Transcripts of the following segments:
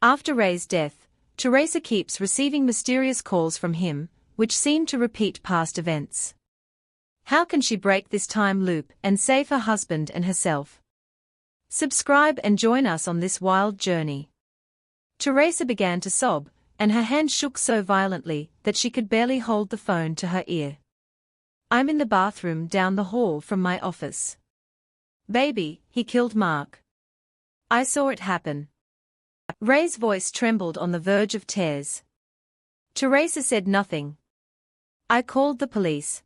After Ray's death, Teresa keeps receiving mysterious calls from him, which seem to repeat past events. How can she break this time loop and save her husband and herself? Subscribe and join us on this wild journey. Teresa began to sob, and her hand shook so violently that she could barely hold the phone to her ear. I'm in the bathroom down the hall from my office. Baby, he killed Mark. I saw it happen. Ray's voice trembled on the verge of tears. Teresa said nothing. I called the police.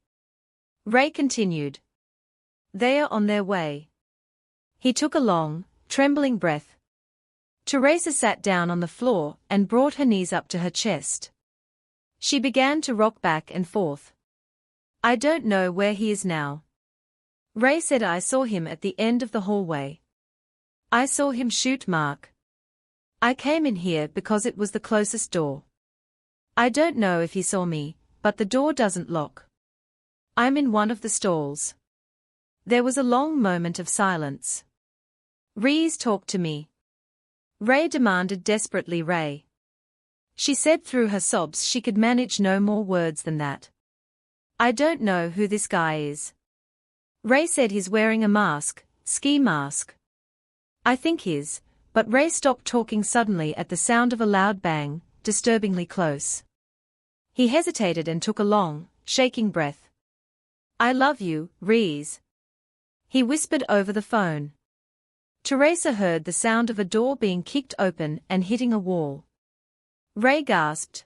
Ray continued. They are on their way. He took a long, trembling breath. Teresa sat down on the floor and brought her knees up to her chest. She began to rock back and forth. I don't know where he is now. Ray said I saw him at the end of the hallway. I saw him shoot Mark. I came in here because it was the closest door. I don't know if he saw me, but the door doesn't lock. I'm in one of the stalls. There was a long moment of silence. Reese talked to me. Ray demanded desperately. Ray. She said through her sobs she could manage no more words than that. I don't know who this guy is. Ray said he's wearing a mask, ski mask. I think his, but Ray stopped talking suddenly at the sound of a loud bang, disturbingly close. He hesitated and took a long, shaking breath. I love you, Reese. He whispered over the phone. Teresa heard the sound of a door being kicked open and hitting a wall. Ray gasped.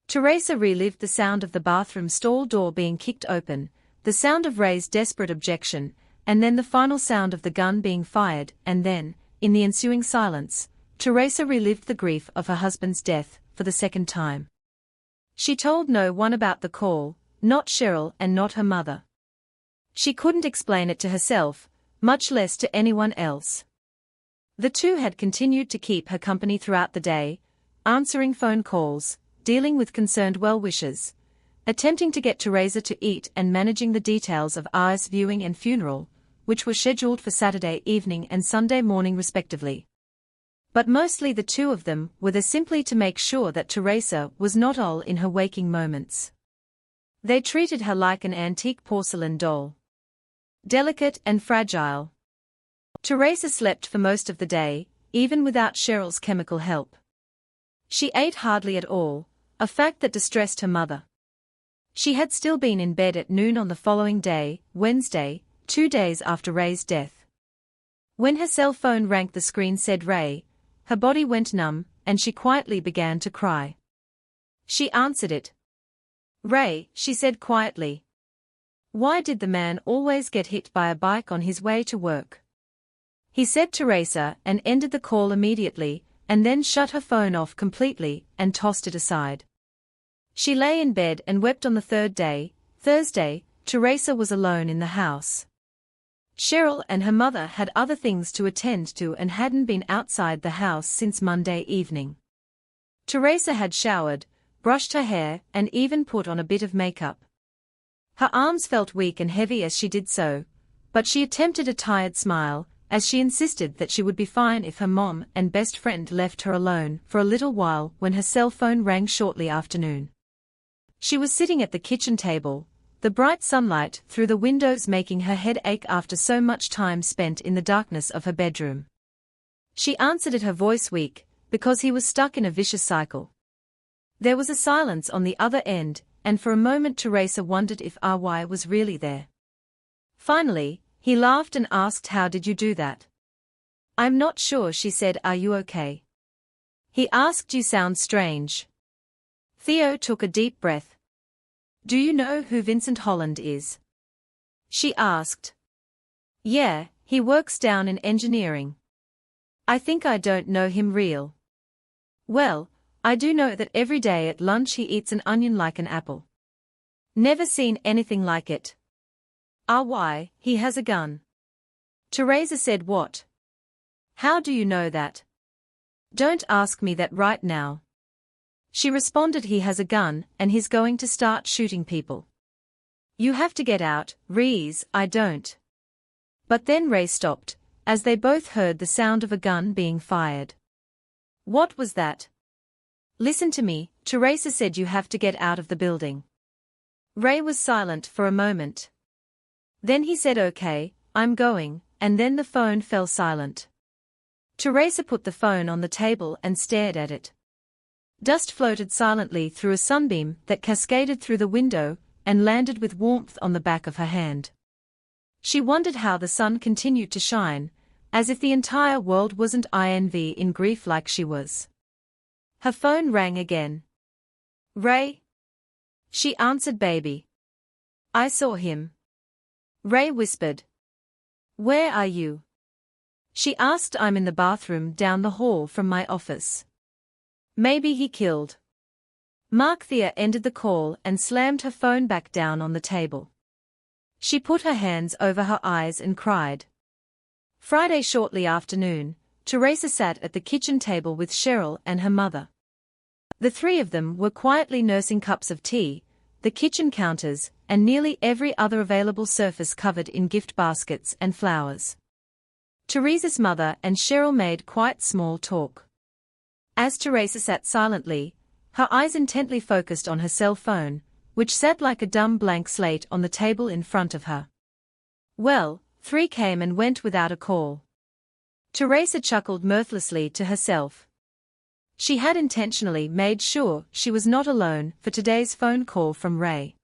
Teresa relived the sound of the bathroom stall door being kicked open, the sound of Ray's desperate objection, and then the final sound of the gun being fired, and then, in the ensuing silence, Teresa relived the grief of her husband's death for the second time. She told no one about the call, not Cheryl and not her mother. She couldn't explain it to herself, much less to anyone else. The two had continued to keep her company throughout the day, answering phone calls, dealing with concerned well-wishers, attempting to get Teresa to eat and managing the details of R's viewing and funeral, which were scheduled for Saturday evening and Sunday morning respectively. But mostly the two of them were there simply to make sure that Teresa was not ill in her waking moments. They treated her like an antique porcelain doll. Delicate and fragile. Teresa slept for most of the day, even without Cheryl's chemical help. She ate hardly at all, a fact that distressed her mother. She had still been in bed at noon on the following day, Wednesday, 2 days after Ray's death. When her cell phone rang, the screen said Ray. Her body went numb, and she quietly began to cry. She answered it. Ray, she said quietly. Why did the man always get hit by a bike on his way to work? He said Teresa and ended the call immediately, and then shut her phone off completely and tossed it aside. She lay in bed and wept. On the third day, Thursday, Teresa was alone in the house. Cheryl and her mother had other things to attend to and hadn't been outside the house since Monday evening. Teresa had showered, brushed her hair, and even put on a bit of makeup. Her arms felt weak and heavy as she did so, but she attempted a tired smile, as she insisted that she would be fine if her mom and best friend left her alone for a little while when her cell phone rang shortly after noon. She was sitting at the kitchen table, the bright sunlight through the windows making her head ache after so much time spent in the darkness of her bedroom. She answered it, her voice weak, because he was stuck in a vicious cycle. There was a silence on the other end, and for a moment Teresa wondered if RY was really there. Finally, he laughed and asked, how did you do that? I'm not sure, she said. Are you okay? He asked. You sound strange. Theo took a deep breath. Do you know who Vincent Holland is? She asked. Yeah, he works down in engineering. I think I don't know him real. Well, I do know that every day at lunch he eats an onion like an apple. Never seen anything like it. Why, he has a gun. Teresa said. What? How do you know that? Don't ask me that right now. She responded. He has a gun, and he's going to start shooting people. You have to get out, Reese. I don't. But then Ray stopped, as they both heard the sound of a gun being fired. What was that? Listen to me, Teresa said you have to get out of the building. Ray was silent for a moment. Then he said okay, I'm going, and then the phone fell silent. Teresa put the phone on the table and stared at it. Dust floated silently through a sunbeam that cascaded through the window and landed with warmth on the back of her hand. She wondered how the sun continued to shine, as if the entire world wasn't in grief like she was. Her phone rang again. Ray? She answered, baby. I saw him. Ray whispered. Where are you? She asked. I'm in the bathroom down the hall from my office. Maybe he killed. Thea ended the call and slammed her phone back down on the table. She put her hands over her eyes and cried. Friday shortly afternoon, Teresa sat at the kitchen table with Cheryl and her mother. The three of them were quietly nursing cups of tea, the kitchen counters, and nearly every other available surface covered in gift baskets and flowers. Teresa's mother and Cheryl made quite small talk. As Teresa sat silently, her eyes intently focused on her cell phone, which sat like a dumb blank slate on the table in front of her. Well, 3 came and went without a call. Teresa chuckled mirthlessly to herself. She had intentionally made sure she was not alone for today's phone call from Ray.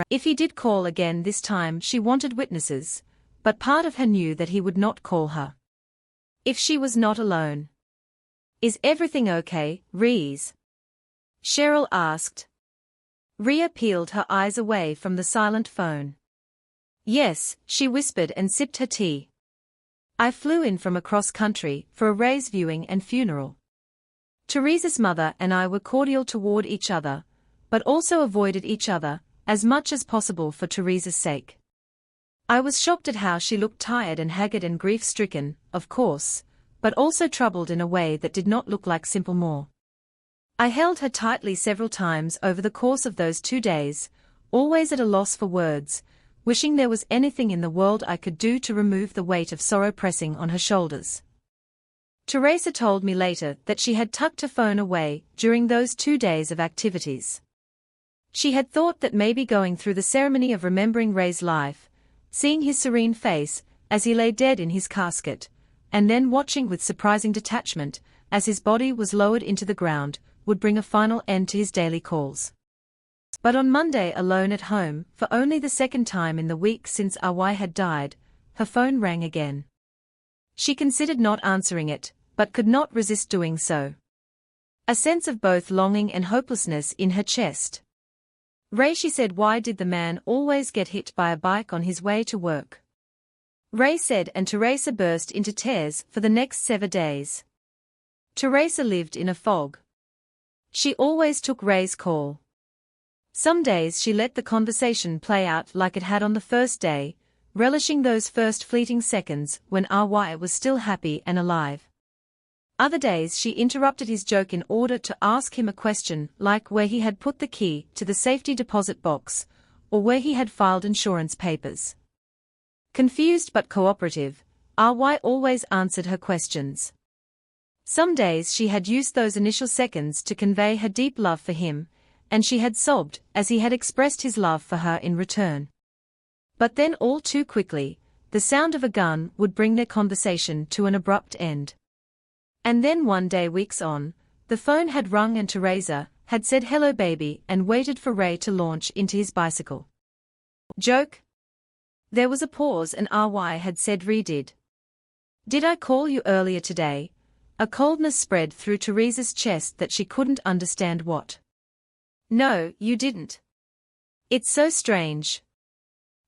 If he did call again this time, she wanted witnesses, but part of her knew that he would not call her. If she was not alone. Is everything okay, Reese? Cheryl asked. Rhea peeled her eyes away from the silent phone. Yes, she whispered and sipped her tea. I flew in from across country for a Ray's viewing and funeral. Teresa's mother and I were cordial toward each other, but also avoided each other as much as possible for Teresa's sake. I was shocked at how she looked tired and haggard and grief-stricken, of course, but also troubled in a way that did not look like simple more. I held her tightly several times over the course of those 2 days, always at a loss for words, wishing there was anything in the world I could do to remove the weight of sorrow pressing on her shoulders. Teresa told me later that she had tucked her phone away during those 2 days of activities. She had thought that maybe going through the ceremony of remembering Ray's life, seeing his serene face as he lay dead in his casket, and then watching with surprising detachment as his body was lowered into the ground, would bring a final end to his daily calls. But on Monday, alone at home, for only the second time in the week since Awai had died, her phone rang again. She considered not answering it, but could not resist doing so. A sense of both longing and hopelessness in her chest. Ray, she said, why did the man always get hit by a bike on his way to work? Ray said, and Teresa burst into tears for the next 7 days. Teresa lived in a fog. She always took Ray's call. Some days she let the conversation play out like it had on the first day, relishing those first fleeting seconds when Awai was still happy and alive. Other days she interrupted his joke in order to ask him a question like where he had put the key to the safety deposit box, or where he had filed insurance papers. Confused but cooperative, Awai always answered her questions. Some days she had used those initial seconds to convey her deep love for him, and she had sobbed as he had expressed his love for her in return. But then all too quickly, the sound of a gun would bring their conversation to an abrupt end. And then one day, weeks on, the phone had rung and Teresa had said hello baby and waited for Ray to launch into his bicycle. Joke? There was a pause and Awai had said Ree did. Did I call you earlier today? A coldness spread through Teresa's chest that she couldn't understand what. No, you didn't. It's so strange.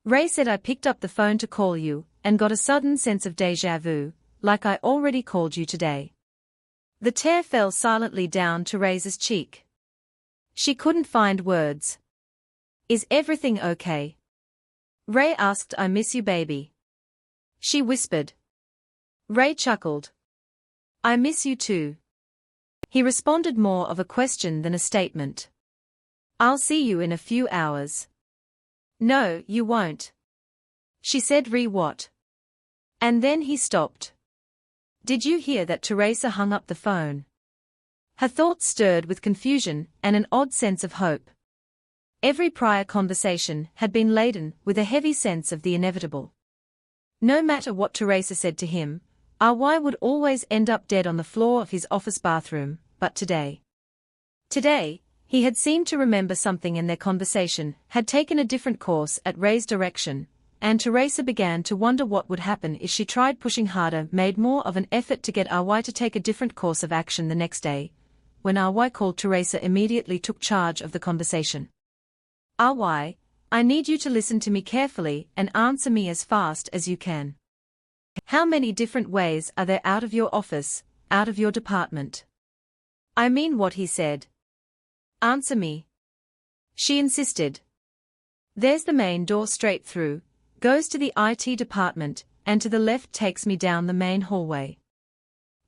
Ray said I picked up the phone to call you, and got a sudden sense of déjà vu, like I already called you today. The tear fell silently down Teresa's cheek. She couldn't find words. Is everything okay? Ray asked. I miss you, baby. She whispered. Ray chuckled. I miss you too. He responded, more of a question than a statement. I'll see you in a few hours. No, you won't. She said. Re what? And then he stopped. Did you hear that? Teresa hung up the phone. Her thoughts stirred with confusion and an odd sense of hope. Every prior conversation had been laden with a heavy sense of the inevitable. No matter what Teresa said to him, RY would always end up dead on the floor of his office bathroom, but today, he had seemed to remember something and their conversation had taken a different course at Ray's direction, and Teresa began to wonder what would happen if she tried pushing harder, made more of an effort to get RY to take a different course of action the next day. When RY called, Teresa immediately took charge of the conversation. RY, I need you to listen to me carefully and answer me as fast as you can. How many different ways are there out of your office, out of your department? I mean what he said. Answer me. She insisted. There's the main door straight through, goes to the IT department, and to the left takes me down the main hallway.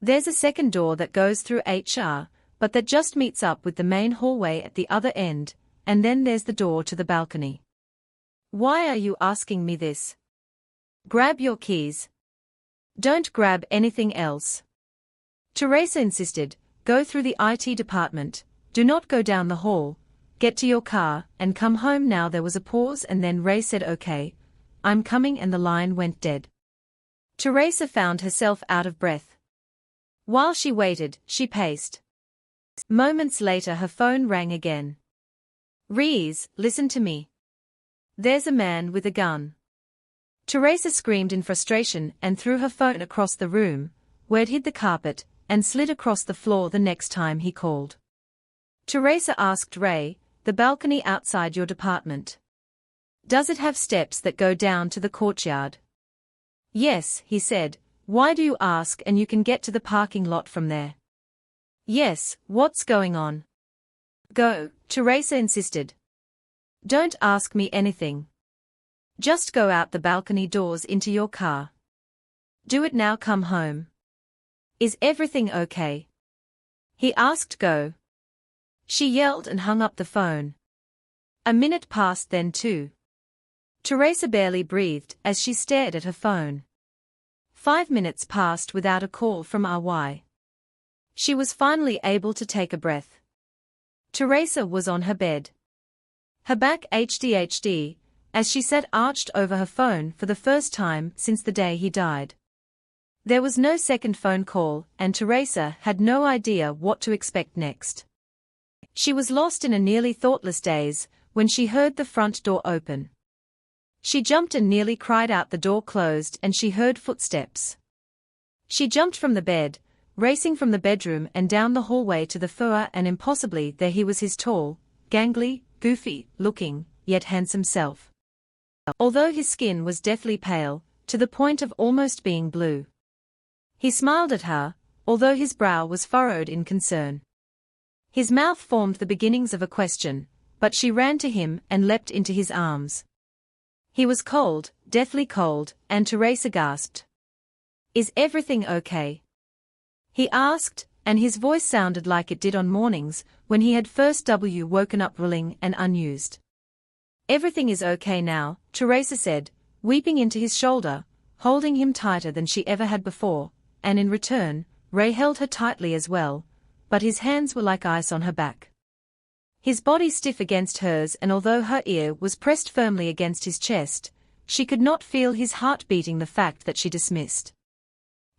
There's a second door that goes through HR, but that just meets up with the main hallway at the other end, and then there's the door to the balcony. Why are you asking me this? Grab your keys. Don't grab anything else. Teresa insisted, go through the IT department, do not go down the hall, get to your car, and come home now. There was a pause and then Ray said okay, I'm coming, and the line went dead. Teresa found herself out of breath. While she waited, she paced. Moments later her phone rang again. Reese, listen to me. There's a man with a gun. Teresa screamed in frustration and threw her phone across the room, where it hit the carpet, and slid across the floor the next time he called. Teresa asked Ray, the balcony outside your department. Does it have steps that go down to the courtyard? Yes, he said. Why do you ask? And you can get to the parking lot from there. Yes, what's going on? Go, Teresa insisted. Don't ask me anything. Just go out the balcony doors into your car. Do it now, come home. Is everything okay? He asked. Go. She yelled and hung up the phone. A minute passed, then two. Teresa barely breathed as she stared at her phone. 5 minutes passed without a call from RY. She was finally able to take a breath. Teresa was on her bed. Her back HD as she sat arched over her phone for the first time since the day he died. There was no second phone call, and Teresa had no idea what to expect next. She was lost in a nearly thoughtless daze when she heard the front door open. She jumped and nearly cried out. The door closed and she heard footsteps. She jumped from the bed, racing from the bedroom and down the hallway to the floor, and impossibly there he was, his tall, gangly, goofy-looking, yet handsome self. Although his skin was deathly pale, to the point of almost being blue. He smiled at her, although his brow was furrowed in concern. His mouth formed the beginnings of a question, but she ran to him and leapt into his arms. He was cold, deathly cold, and Teresa gasped. Is everything okay? He asked, and his voice sounded like it did on mornings when he had first woken up willing and unused. Everything is okay now, Teresa said, weeping into his shoulder, holding him tighter than she ever had before, and in return, Ray held her tightly as well, but his hands were like ice on her back. His body stiff against hers, and although her ear was pressed firmly against his chest, she could not feel his heart beating, the fact that she dismissed.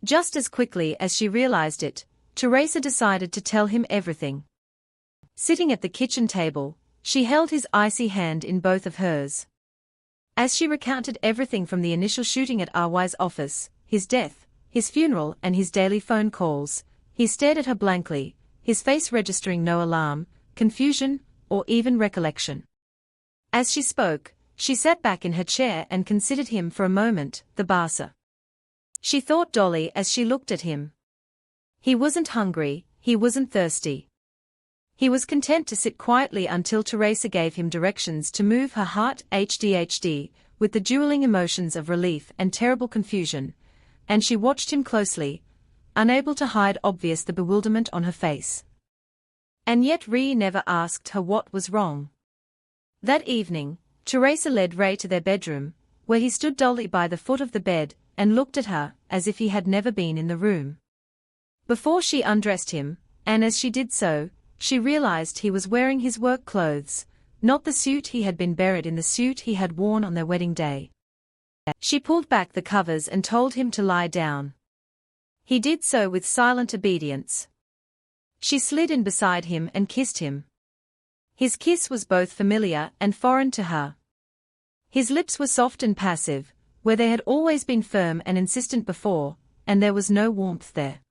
Just as quickly as she realized it, Teresa decided to tell him everything. Sitting at the kitchen table, she held his icy hand in both of hers. As she recounted everything from the initial shooting at RY's office, his death, his funeral and his daily phone calls, he stared at her blankly, his face registering no alarm, confusion, or even recollection. As she spoke, she sat back in her chair and considered him for a moment, the bassa. She thought dully as she looked at him. He wasn't hungry, he wasn't thirsty. He was content to sit quietly until Teresa gave him directions to move her heart HD with the dueling emotions of relief and terrible confusion, and she watched him closely, unable to hide the bewilderment on her face. And yet Ray never asked her what was wrong. That evening, Teresa led Ray to their bedroom, where he stood dully by the foot of the bed and looked at her as if he had never been in the room. Before she undressed him, and as she did so, she realized he was wearing his work clothes, not the suit he had been buried in, the suit he had worn on their wedding day. She pulled back the covers and told him to lie down. He did so with silent obedience. She slid in beside him and kissed him. His kiss was both familiar and foreign to her. His lips were soft and passive, where they had always been firm and insistent before, and there was no warmth there.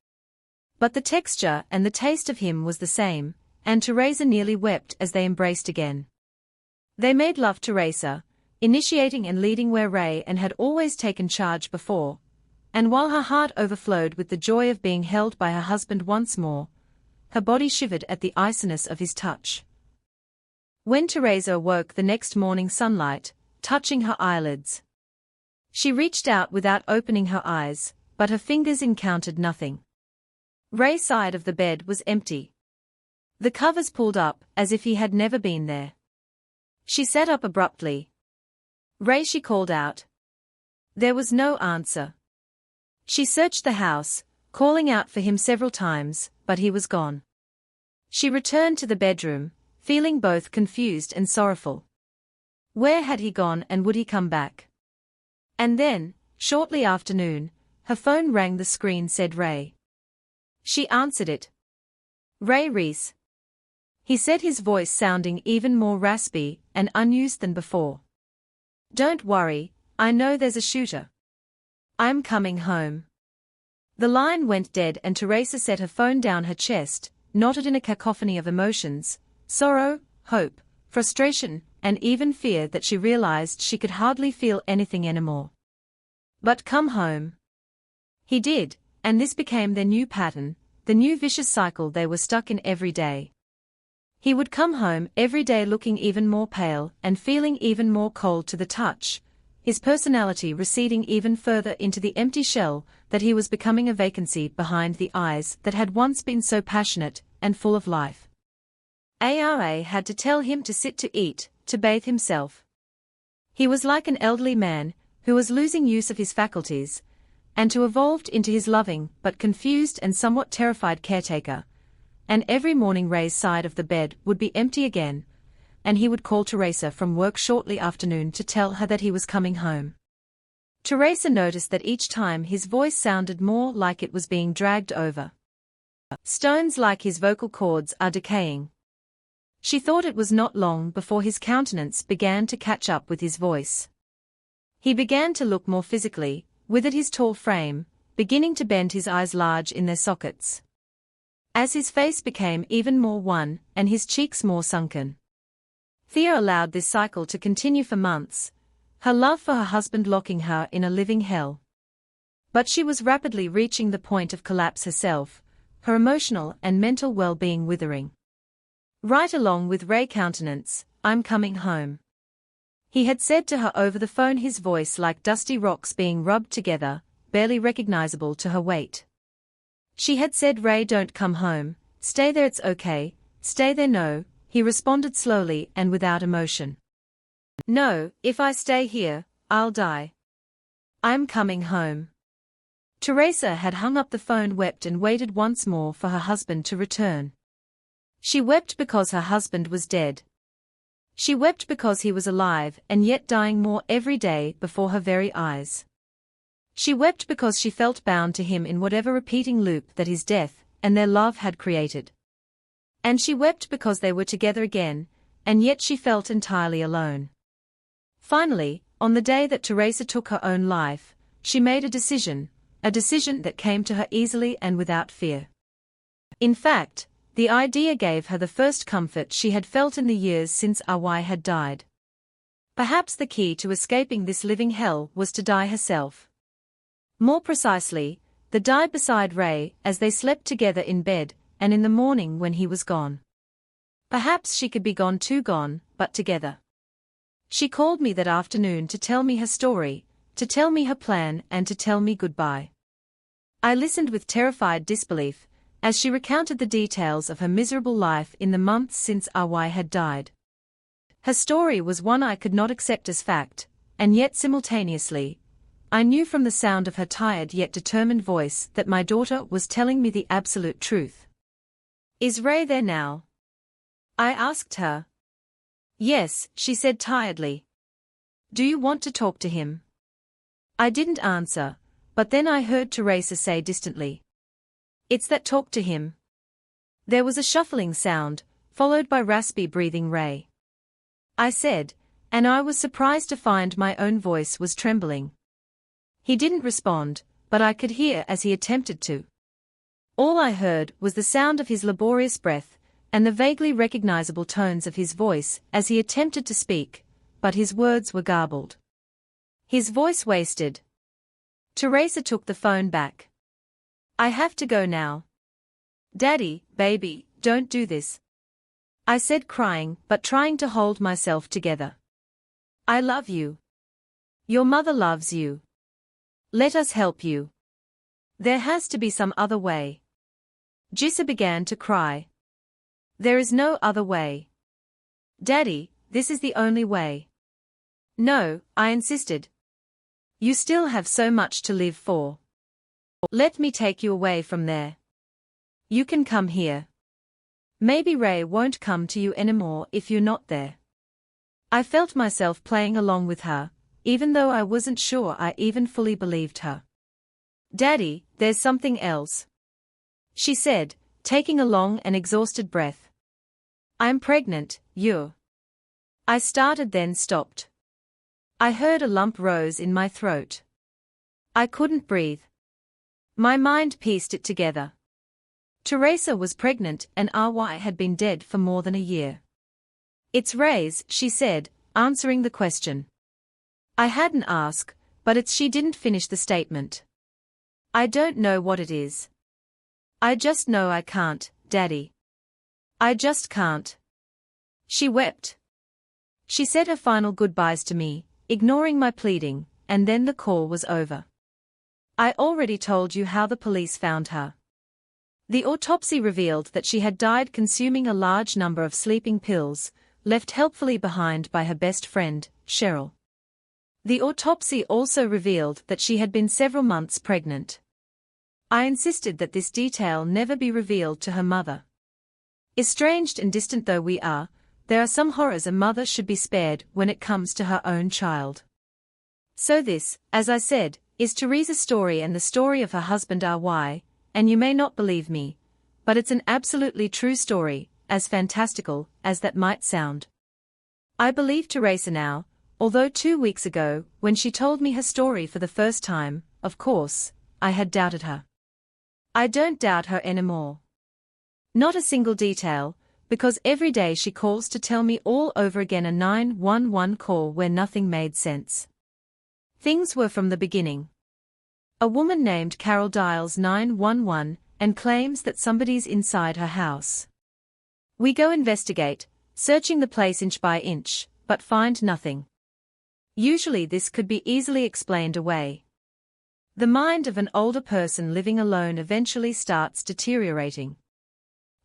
But the texture and the taste of him was the same, and Teresa nearly wept as they embraced again. They made love, Teresa, initiating and leading where Ray and had always taken charge before, and while her heart overflowed with the joy of being held by her husband once more, her body shivered at the iciness of his touch. When Teresa awoke the next morning, sunlight touching her eyelids. She reached out without opening her eyes, but her fingers encountered nothing. Ray's side of the bed was empty. The covers pulled up, as if he had never been there. She sat up abruptly. "Ray," she called out. There was no answer. She searched the house, calling out for him several times, but he was gone. She returned to the bedroom, feeling both confused and sorrowful. Where had he gone, and would he come back? And then, shortly after noon, her phone rang. The screen said Ray. She answered it. "Ray Reese," he said, his voice sounding even more raspy and unused than before. "Don't worry, I know there's a shooter. I'm coming home." The line went dead and Teresa set her phone down her chest, knotted in a cacophony of emotions, sorrow, hope, frustration, and even fear that she realized she could hardly feel anything anymore. But come home. He did, and this became their new pattern, the new vicious cycle they were stuck in every day. He would come home every day looking even more pale and feeling even more cold to the touch, his personality receding even further into the empty shell that he was becoming, a vacancy behind the eyes that had once been so passionate and full of life. Ara had to tell him to sit, to eat, to bathe himself. He was like an elderly man who was losing use of his faculties, and to evolved into his loving but confused and somewhat terrified caretaker. And every morning Ray's side of the bed would be empty again, and he would call Teresa from work shortly after noon to tell her that he was coming home. Teresa noticed that each time his voice sounded more like it was being dragged over stones, like his vocal cords are decaying. She thought it was not long before his countenance began to catch up with his voice. He began to look more physically, withered, his tall frame, beginning to bend, his eyes large in their sockets. As his face became even more wan, and his cheeks more sunken. Thea allowed this cycle to continue for months, her love for her husband locking her in a living hell. But she was rapidly reaching the point of collapse herself, her emotional and mental well-being withering. Right along with Ray's countenance, "I'm coming home," he had said to her over the phone, his voice like dusty rocks being rubbed together, barely recognizable to her weight. She had said, "Ray, don't come home, stay there, it's okay, stay there." "No," he responded slowly and without emotion. "No, if I stay here, I'll die. I'm coming home." Teresa had hung up the phone, wept, and waited once more for her husband to return. She wept because her husband was dead. She wept because he was alive and yet dying more every day before her very eyes. She wept because she felt bound to him in whatever repeating loop that his death and their love had created. And she wept because they were together again, and yet she felt entirely alone. Finally, on the day that Teresa took her own life, she made a decision that came to her easily and without fear. In fact, the idea gave her the first comfort she had felt in the years since Awa had died. Perhaps the key to escaping this living hell was to die herself. More precisely, the die beside Ray as they slept together in bed, and in the morning when he was gone. Perhaps she could be gone too, gone, but together. She called me that afternoon to tell me her story, to tell me her plan, and to tell me goodbye. I listened with terrified disbelief, as she recounted the details of her miserable life in the months since Awa had died. Her story was one I could not accept as fact, and yet simultaneously, I knew from the sound of her tired yet determined voice that my daughter was telling me the absolute truth. Is Ray there now? I asked her. Yes, she said tiredly. Do you want to talk to him? I didn't answer, but then I heard Teresa say distantly. It's that talk to him. There was a shuffling sound, followed by raspy breathing Ray. I said, and I was surprised to find my own voice was trembling. He didn't respond, but I could hear as he attempted to. All I heard was the sound of his laborious breath, and the vaguely recognizable tones of his voice as he attempted to speak, but his words were garbled. His voice wasted. Teresa took the phone back. I have to go now. Daddy, baby, don't do this. I said, crying but trying to hold myself together. I love you. Your mother loves you. Let us help you. There has to be some other way. Jissa began to cry. There is no other way. Daddy, this is the only way. No, I insisted. You still have so much to live for. Let me take you away from there. You can come here. Maybe Ray won't come to you anymore if you're not there. I felt myself playing along with her, even though I wasn't sure I even fully believed her. Daddy, there's something else. She said, taking a long and exhausted breath. I'm pregnant, you're. I started then stopped. I heard a lump rose in my throat. I couldn't breathe. My mind pieced it together. Teresa was pregnant and RY had been dead for more than a year. It's Ray's, she said, answering the question. I hadn't asked, but it's she didn't finish the statement. I don't know what it is. I just know I can't, Daddy. I just can't. She wept. She said her final goodbyes to me, ignoring my pleading, and then the call was over. I already told you how the police found her. The autopsy revealed that she had died consuming a large number of sleeping pills, left helpfully behind by her best friend, Cheryl. The autopsy also revealed that she had been several months pregnant. I insisted that this detail never be revealed to her mother. Estranged and distant though we are, there are some horrors a mother should be spared when it comes to her own child. So this, as I said, is Teresa's story and the story of her husband RY, and you may not believe me, but it's an absolutely true story, as fantastical as that might sound. I believe Teresa now, although 2 weeks ago, when she told me her story for the first time, of course, I had doubted her. I don't doubt her anymore. Not a single detail, because every day she calls to tell me all over again a 911 call where nothing made sense. Things were from the beginning. A woman named Carol dials 911 and claims that somebody's inside her house. We go investigate, searching the place inch by inch, but find nothing. Usually this could be easily explained away. The mind of an older person living alone eventually starts deteriorating.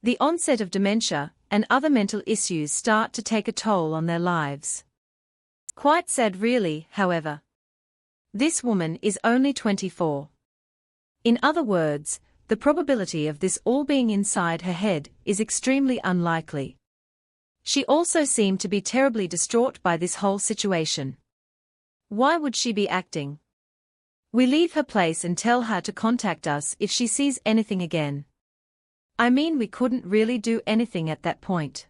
The onset of dementia and other mental issues start to take a toll on their lives. Quite sad really, however. This woman is only 24. In other words, the probability of this all being inside her head is extremely unlikely. She also seemed to be terribly distraught by this whole situation. Why would she be acting? We leave her place and tell her to contact us if she sees anything again. I mean, we couldn't really do anything at that point.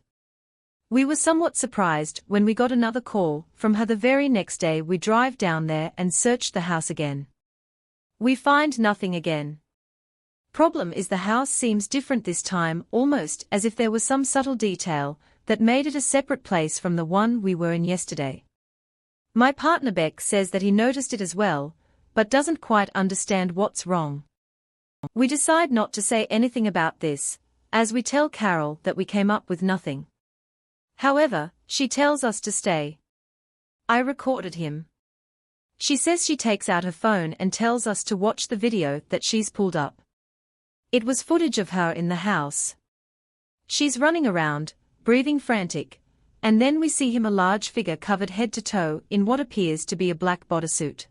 We were somewhat surprised when we got another call from her the very next day. We drive down there and search the house again. We find nothing again. Problem is the house seems different this time, almost as if there was some subtle detail that made it a separate place from the one we were in yesterday. My partner Beck says that he noticed it as well, but doesn't quite understand what's wrong. We decide not to say anything about this, as we tell Carol that we came up with nothing. However, she tells us to stay. I recorded him. She says she takes out her phone and tells us to watch the video that she's pulled up. It was footage of her in the house. She's running around, breathing frantic, and then we see him, a large figure covered head to toe in what appears to be a black bodysuit.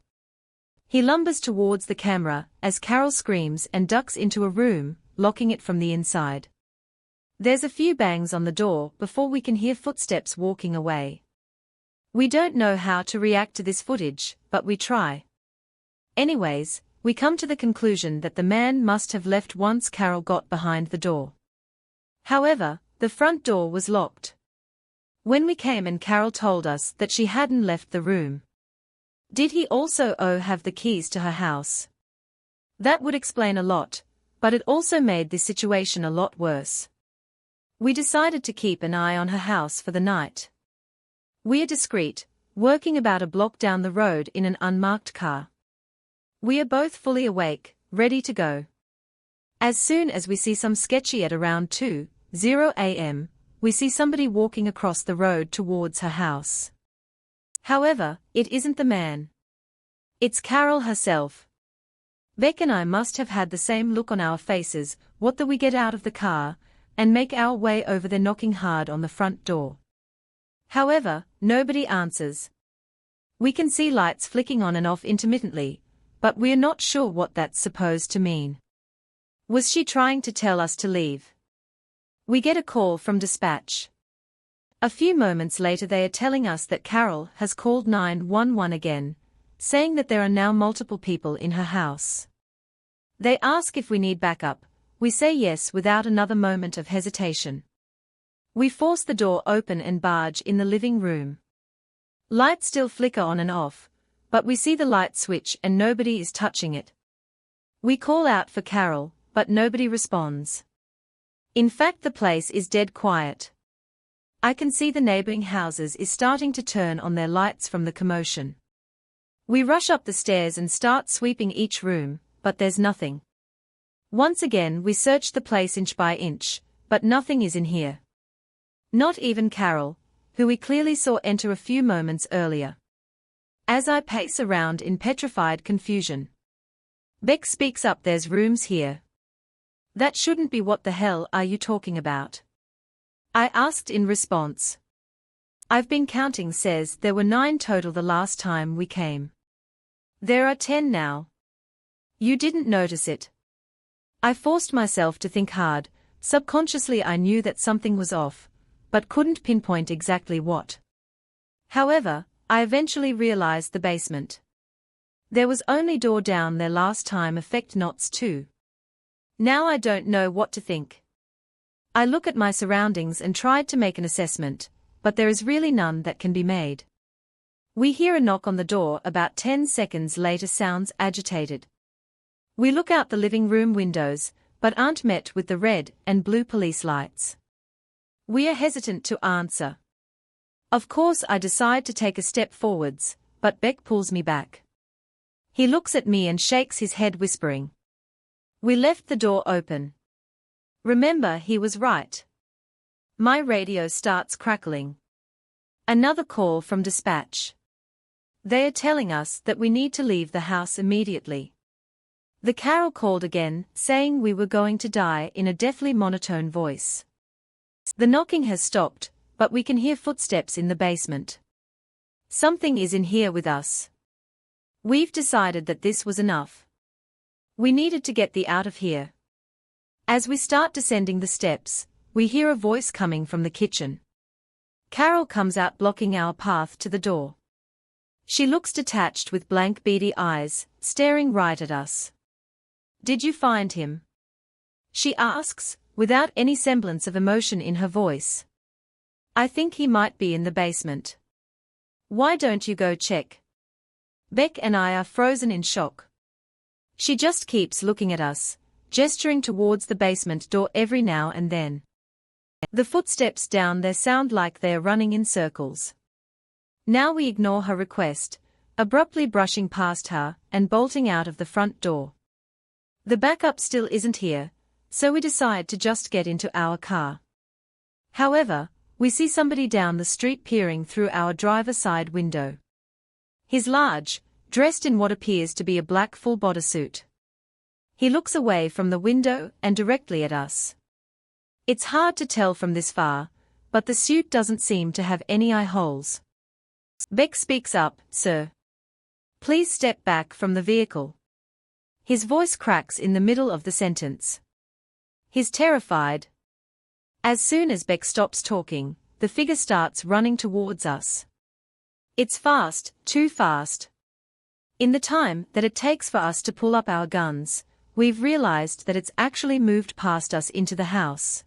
He lumbers towards the camera as Carol screams and ducks into a room, locking it from the inside. There's a few bangs on the door before we can hear footsteps walking away. We don't know how to react to this footage, but we try. Anyways, we come to the conclusion that the man must have left once Carol got behind the door. However, the front door was locked. When we came and Carol told us that she hadn't left the room. Did he also have the keys to her house? That would explain a lot, but it also made this situation a lot worse. We decided to keep an eye on her house for the night. We are discreet, working about a block down the road in an unmarked car. We are both fully awake, ready to go. As soon as we see some sketchy at around 2:00 a.m., we see somebody walking across the road towards her house. However, it isn't the man. It's Carol herself. Beck and I must have had the same look on our faces. What do we get out of the car and make our way over there, knocking hard on the front door? However, nobody answers. We can see lights flicking on and off intermittently, but we're not sure what that's supposed to mean. Was she trying to tell us to leave? We get a call from dispatch. A few moments later they are telling us that Carol has called 911 again, saying that there are now multiple people in her house. They ask if we need backup. We say yes without another moment of hesitation. We force the door open and barge in the living room. Lights still flicker on and off, but we see the light switch and nobody is touching it. We call out for Carol, but nobody responds. In fact, the place is dead quiet. I can see the neighboring houses is starting to turn on their lights from the commotion. We rush up the stairs and start sweeping each room, but there's nothing. Once again we search the place inch by inch, but nothing is in here. Not even Carol, who we clearly saw enter a few moments earlier. As I pace around in petrified confusion, Beck speaks up. There's rooms here. That shouldn't be. What the hell are you talking about? I asked in response. I've been counting. Says there were 9 total the last time we came. There are 10 now. You didn't notice it. I forced myself to think hard. Subconsciously I knew that something was off, but couldn't pinpoint exactly what. However, I eventually realized the basement. There was only door down there last time. Effect knots too. Now I don't know what to think. I look at my surroundings and tried to make an assessment, but there is really none that can be made. We hear a knock on the door. About 10 seconds later sounds agitated. We look out the living room windows, but aren't met with the red and blue police lights. We are hesitant to answer. Of course I decide to take a step forwards, but Beck pulls me back. He looks at me and shakes his head, whispering, "We left the door open." Remember, he was right. My radio starts crackling. Another call from dispatch. They are telling us that we need to leave the house immediately. The Carol called again, saying we were going to die, in a deathly monotone voice. The knocking has stopped, but we can hear footsteps in the basement. Something is in here with us. We've decided that this was enough. We needed to get out of here. As we start descending the steps, we hear a voice coming from the kitchen. Carol comes out, blocking our path to the door. She looks detached with blank, beady eyes, staring right at us. "Did you find him?" she asks, without any semblance of emotion in her voice. "I think he might be in the basement." "Why don't you go check?" Beck and I are frozen in shock. She just keeps looking at us, gesturing towards the basement door every now and then. The footsteps down there sound like they're running in circles. Now we ignore her request, abruptly brushing past her and bolting out of the front door. The backup still isn't here, so we decide to just get into our car. However, we see somebody down the street peering through our driver's side window. He's large, dressed in what appears to be a black full bodysuit. He looks away from the window and directly at us. It's hard to tell from this far, but the suit doesn't seem to have any eye holes. Beck speaks up, "Sir, please step back from the vehicle." His voice cracks in the middle of the sentence. He's terrified. As soon as Beck stops talking, the figure starts running towards us. It's fast, too fast. In the time that it takes for us to pull up our guns, we've realized that it's actually moved past us into the house.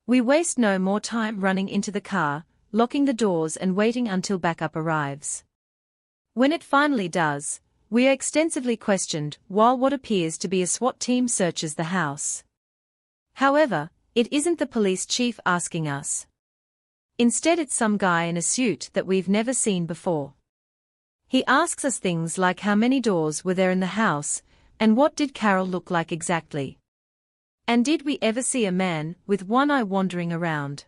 We waste no more time running into the car, locking the doors and waiting until backup arrives. When it finally does, we are extensively questioned while what appears to be a SWAT team searches the house. However, it isn't the police chief asking us. Instead, it's some guy in a suit that we've never seen before. He asks us things like how many doors were there in the house, and what did Carol look like exactly? And did we ever see a man with one eye wandering around?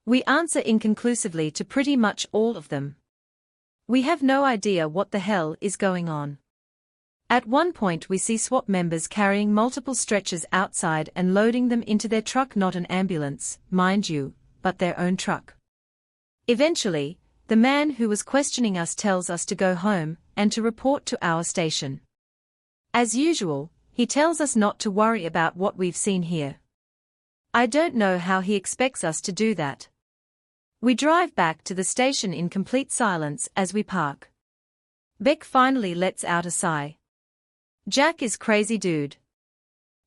We answer inconclusively to pretty much all of them. We have no idea what the hell is going on. At one point we see SWAT members carrying multiple stretchers outside and loading them into their truck, not an ambulance, mind you, but their own truck. Eventually, the man who was questioning us tells us to go home and to report to our station. As usual, he tells us not to worry about what we've seen here. I don't know how he expects us to do that. We drive back to the station in complete silence as we park. Beck finally lets out a sigh. Jack is crazy, dude.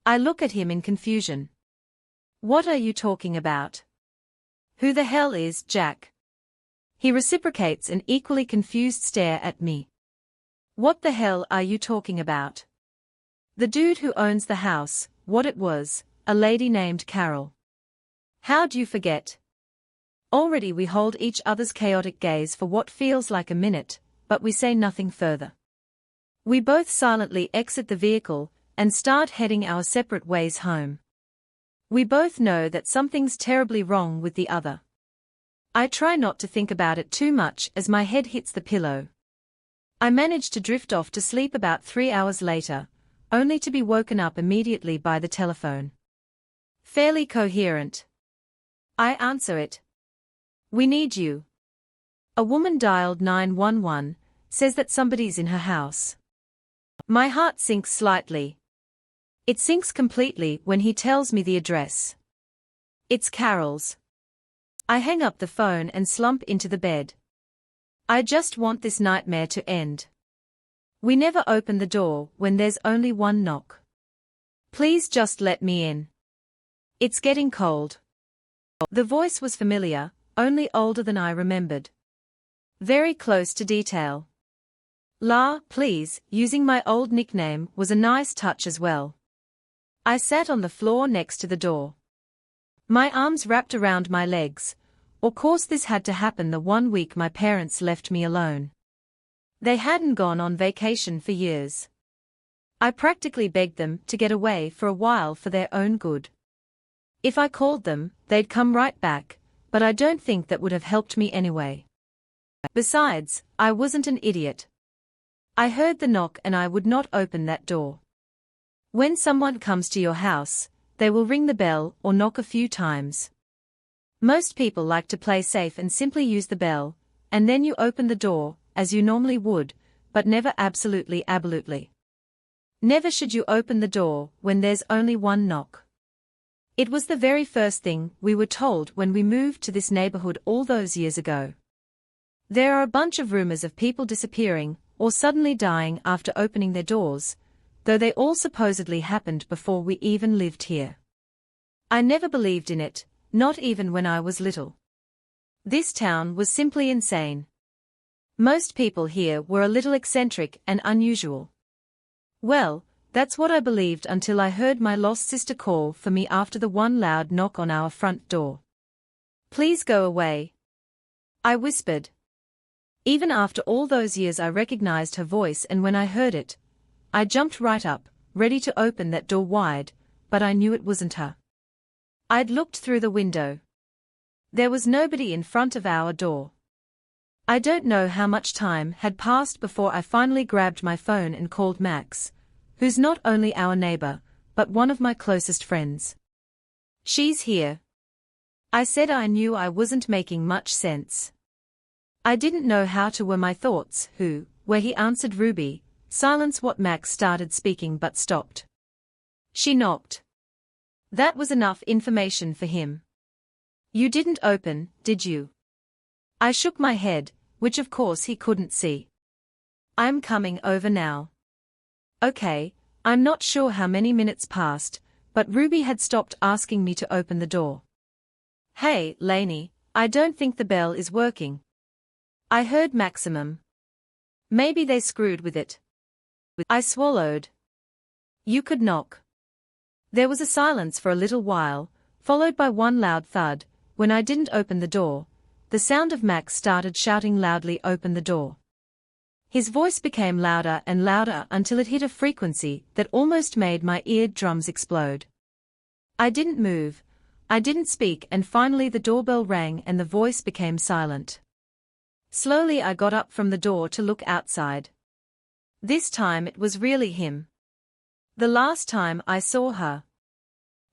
I look at him in confusion. What are you talking about? Who the hell is Jack? He reciprocates an equally confused stare at me. What the hell are you talking about? The dude who owns the house, what it was, a lady named Carol. How'd you forget? Already we hold each other's chaotic gaze for what feels like a minute, but we say nothing further. We both silently exit the vehicle and start heading our separate ways home. We both know that something's terribly wrong with the other. I try not to think about it too much as my head hits the pillow. I manage to drift off to sleep about 3 hours later, only to be woken up immediately by the telephone. Fairly coherent. I answer it. We need you. A woman dialed 911, says that somebody's in her house. My heart sinks slightly. It sinks completely when he tells me the address. It's Carol's. I hang up the phone and slump into the bed. I just want this nightmare to end. We never open the door when there's only one knock. Please just let me in. It's getting cold. The voice was familiar, only older than I remembered. Very close to detail. La, please, using my old nickname was a nice touch as well. I sat on the floor next to the door. My arms wrapped around my legs. Of course this had to happen the 1 week my parents left me alone. They hadn't gone on vacation for years. I practically begged them to get away for a while for their own good. If I called them, they'd come right back, but I don't think that would have helped me anyway. Besides, I wasn't an idiot. I heard the knock and I would not open that door. When someone comes to your house, they will ring the bell or knock a few times. Most people like to play safe and simply use the bell, and then you open the door, as you normally would, but never absolutely. Never should you open the door when there's only one knock. It was the very first thing we were told when we moved to this neighborhood all those years ago. There are a bunch of rumors of people disappearing or suddenly dying after opening their doors, though they all supposedly happened before we even lived here. I never believed in it, not even when I was little. This town was simply insane. Most people here were a little eccentric and unusual. Well, that's what I believed until I heard my lost sister call for me after the one loud knock on our front door. Please go away, I whispered. Even after all those years I recognized her voice, and when I heard it, I jumped right up, ready to open that door wide, but I knew it wasn't her. I'd looked through the window. There was nobody in front of our door. I don't know how much time had passed before I finally grabbed my phone and called Max, who's not only our neighbor, but one of my closest friends. She's here. I said I knew I wasn't making much sense. I didn't know how to word my thoughts. Where he answered Ruby, silence what Max started speaking but stopped. She knocked. That was enough information for him. You didn't open, did you? I shook my head, which of course he couldn't see. I'm coming over now. Okay, I'm not sure how many minutes passed, but Ruby had stopped asking me to open the door. Hey, Lainey, I don't think the bell is working. I heard maximum. Maybe they screwed with it. I swallowed. You could knock. There was a silence for a little while, followed by one loud thud. When I didn't open the door, the sound of Max started shouting loudly, "Open the door." His voice became louder and louder until it hit a frequency that almost made my eardrums explode. I didn't move, I didn't speak, and finally the doorbell rang and the voice became silent. Slowly I got up from the door to look outside. This time it was really him. The last time I saw her,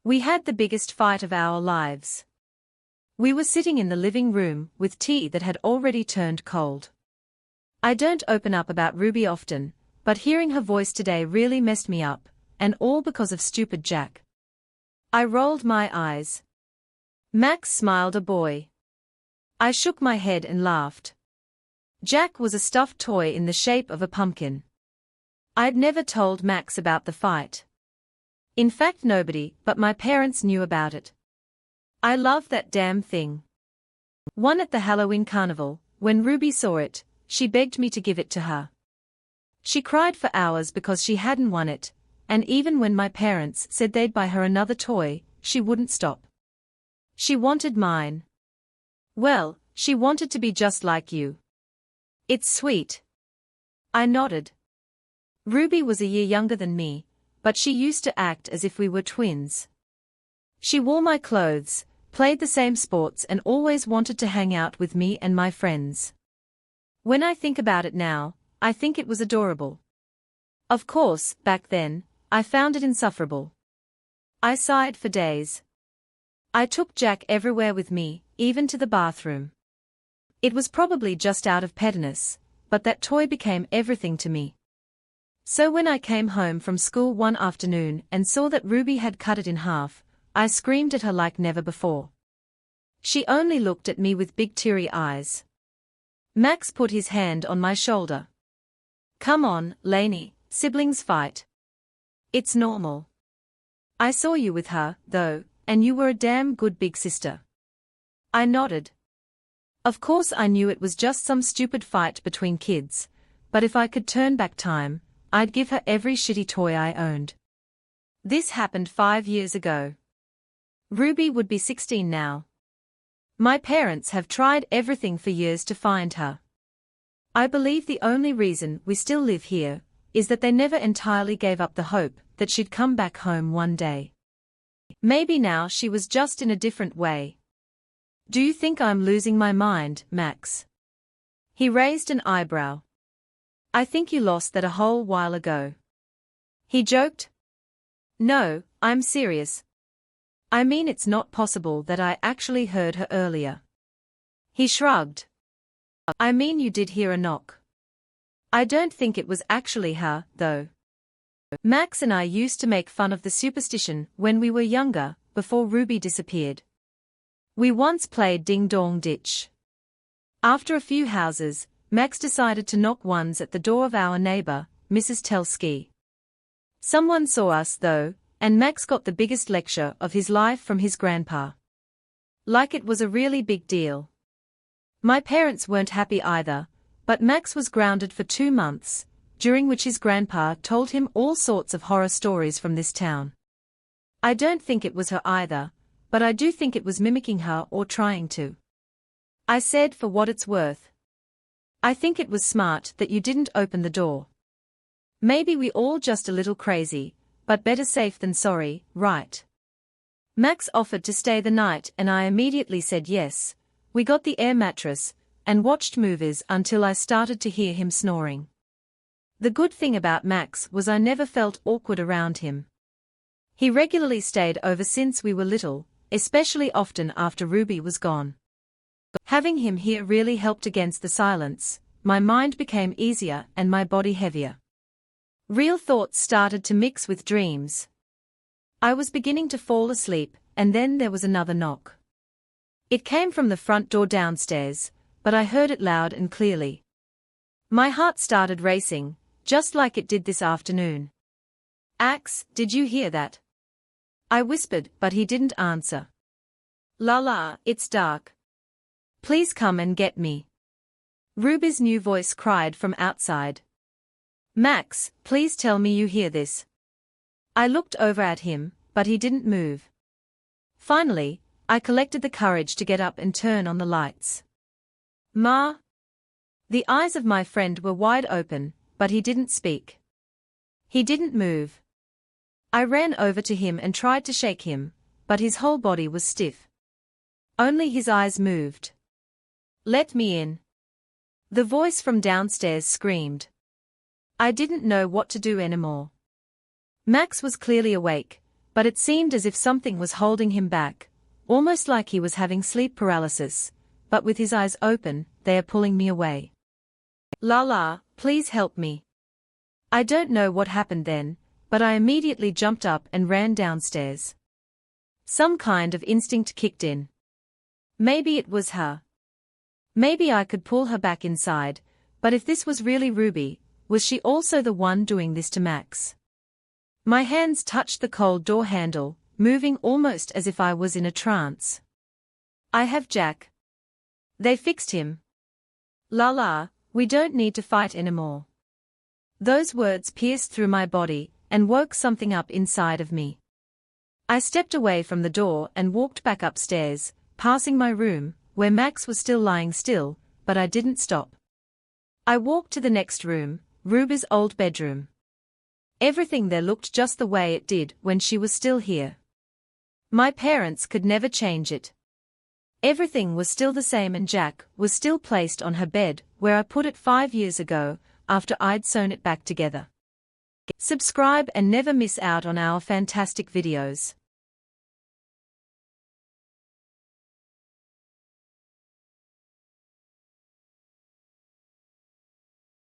we had the biggest fight of our lives. We were sitting in the living room with tea that had already turned cold. I don't open up about Ruby often, but hearing her voice today really messed me up, and all because of stupid Jack. I rolled my eyes. Max smiled, a boy. I shook my head and laughed. Jack was a stuffed toy in the shape of a pumpkin. I'd never told Max about the fight. In fact, nobody but my parents knew about it. I love that damn thing. One at the Halloween carnival, when Ruby saw it, she begged me to give it to her. She cried for hours because she hadn't won it, and even when my parents said they'd buy her another toy, she wouldn't stop. She wanted mine. Well, she wanted to be just like you. It's sweet. I nodded. Ruby was a year younger than me, but she used to act as if we were twins. She wore my clothes, played the same sports, and always wanted to hang out with me and my friends. When I think about it now, I think it was adorable. Of course, back then, I found it insufferable. I sighed for days. I took Jack everywhere with me, even to the bathroom. It was probably just out of pettiness, but that toy became everything to me. So when I came home from school one afternoon and saw that Ruby had cut it in half, I screamed at her like never before. She only looked at me with big teary eyes. Max put his hand on my shoulder. Come on, Lainey, siblings fight. It's normal. I saw you with her, though, and you were a damn good big sister. I nodded. Of course I knew it was just some stupid fight between kids, but if I could turn back time, I'd give her every shitty toy I owned. This happened 5 years ago. Ruby would be 16 now. My parents have tried everything for years to find her. I believe the only reason we still live here is that they never entirely gave up the hope that she'd come back home one day. Maybe now she was just in a different way. Do you think I'm losing my mind, Max? He raised an eyebrow. I think you lost that a whole while ago. He joked. No, I'm serious. I mean, it's not possible that I actually heard her earlier. He shrugged. I mean, you did hear a knock. I don't think it was actually her, though. Max and I used to make fun of the superstition when we were younger, before Ruby disappeared. We once played Ding Dong Ditch. After a few houses, Max decided to knock once at the door of our neighbor, Mrs. Telsky. Someone saw us, though, and Max got the biggest lecture of his life from his grandpa. Like it was a really big deal. My parents weren't happy either, but Max was grounded for 2 months, during which his grandpa told him all sorts of horror stories from this town. I don't think it was her either, but I do think it was mimicking her or trying to. I said, for what it's worth. I think it was smart that you didn't open the door. Maybe we all just a little crazy, but better safe than sorry, right? Max offered to stay the night and I immediately said yes. We got the air mattress and watched movies until I started to hear him snoring. The good thing about Max was I never felt awkward around him. He regularly stayed over since we were little, especially often after Ruby was gone. Having him here really helped against the silence. My mind became easier and my body heavier. Real thoughts started to mix with dreams. I was beginning to fall asleep, and then there was another knock. It came from the front door downstairs, but I heard it loud and clearly. My heart started racing, just like it did this afternoon. "Axe, did you hear that?" I whispered, but he didn't answer. "La, it's dark. Please come and get me." Ruby's new voice cried from outside. "Max, please tell me you hear this." I looked over at him, but he didn't move. Finally, I collected the courage to get up and turn on the lights. "Ma?" The eyes of my friend were wide open, but he didn't speak. He didn't move. I ran over to him and tried to shake him, but his whole body was stiff. Only his eyes moved. "Let me in," the voice from downstairs screamed. I didn't know what to do anymore. Max was clearly awake, but it seemed as if something was holding him back, almost like he was having sleep paralysis, but with his eyes open, they are pulling me away. "La, please help me." I don't know what happened then, but I immediately jumped up and ran downstairs. Some kind of instinct kicked in. Maybe it was her. Maybe I could pull her back inside, but if this was really Ruby, was she also the one doing this to Max? My hands touched the cold door handle, moving almost as if I was in a trance. "I have Jack. They fixed him. La, we don't need to fight anymore." Those words pierced through my body and woke something up inside of me. I stepped away from the door and walked back upstairs, passing my room, where Max was still lying still, but I didn't stop. I walked to the next room, Ruby's old bedroom. Everything there looked just the way it did when she was still here. My parents could never change it. Everything was still the same and Jack was still placed on her bed where I put it 5 years ago, after I'd sewn it back together. Subscribe and never miss out on our fantastic videos.